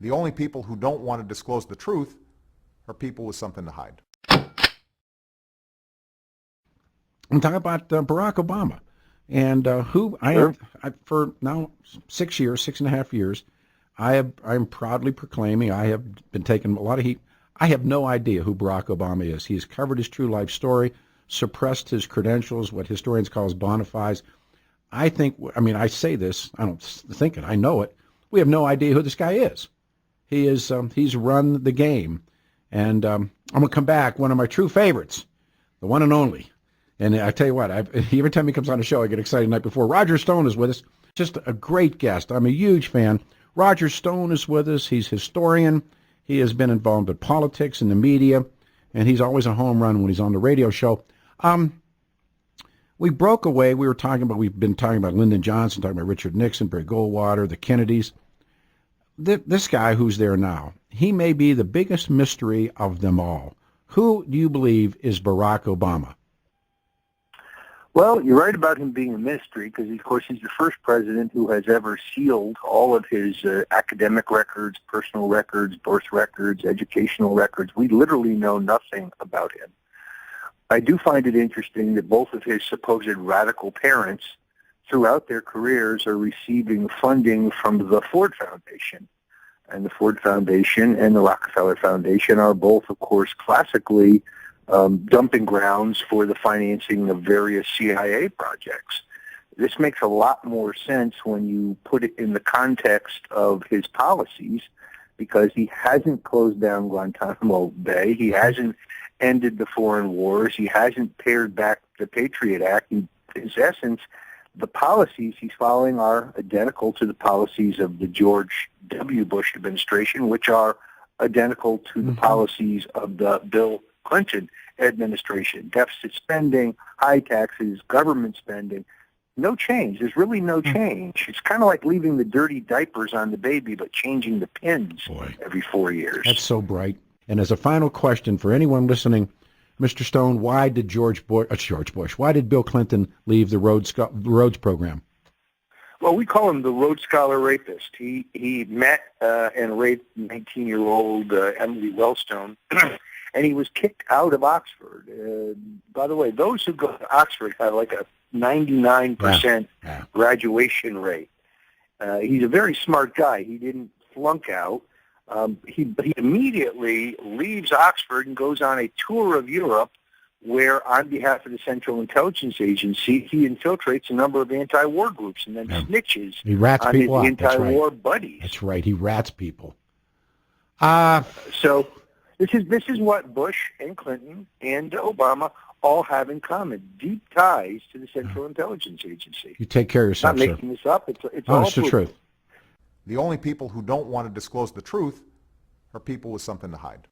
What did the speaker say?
The only people who don't want to disclose the truth are people with something to hide. I'm talking about Barack Obama, and who I Sure. have for now 6.5 years. I'm proudly proclaiming I have been taking a lot of heat. I have no idea who Barack Obama is. He's covered his true life story, suppressed his credentials, what historians call his bona fides. I say this, I don't think it, I know it. We have no idea who this guy is. He's run the game. And I'm going to come back, one of my true favorites, the one and only. And I tell you what, every time he comes on the show, I get excited the night before. Roger Stone is with us, just a great guest. I'm a huge fan. Roger Stone is with us. He's a historian. He has been involved in politics and the media, and he's always a home run when he's on the radio show. We broke away. We've been talking about Lyndon Johnson, talking about Richard Nixon, Barry Goldwater, the Kennedys. This guy who's there now, he may be the biggest mystery of them all. Who do you believe is Barack Obama? Well, you're right about him being a mystery because, of course, he's the first president who has ever sealed all of his academic records, personal records, birth records, educational records. We literally know nothing about him. I do find it interesting that both of his supposed radical parents throughout their careers are receiving funding from the Ford Foundation. And the Ford Foundation and the Rockefeller Foundation are both, of course, classically dumping grounds for the financing of various CIA projects. This makes a lot more sense when you put it in the context of his policies, because he hasn't closed down Guantanamo Bay. He hasn't ended the foreign wars. He hasn't pared back the Patriot Act. In his essence, the policies he's following are identical to the policies of the George W. Bush administration, which are identical to the policies of the Bill Clinton administration. Deficit spending, high taxes, government spending. No change. There's really no change. It's kind of like leaving the dirty diapers on the baby, but changing the pins every 4 years. That's so bright. And as a final question for anyone listening, Mr. Stone, why did why did Bill Clinton leave the Rhodes program? Well, we call him the Rhodes Scholar rapist. He met and raped 19-year-old Emily Wellstone, and he was kicked out of Oxford. By the way, those who go to Oxford have like a 99% graduation rate. He's a very smart guy. He didn't flunk out. He immediately leaves Oxford and goes on a tour of Europe where, on behalf of the Central Intelligence Agency, he infiltrates a number of anti-war groups and then snitches He rats on his people out. anti-war buddies. That's right. He rats people. So this is what Bush and Clinton and Obama all have in common: deep ties to the Central Intelligence Agency. You take care of yourself, Not making this up. It's all it's the truth. The only people who don't want to disclose the truth are people with something to hide.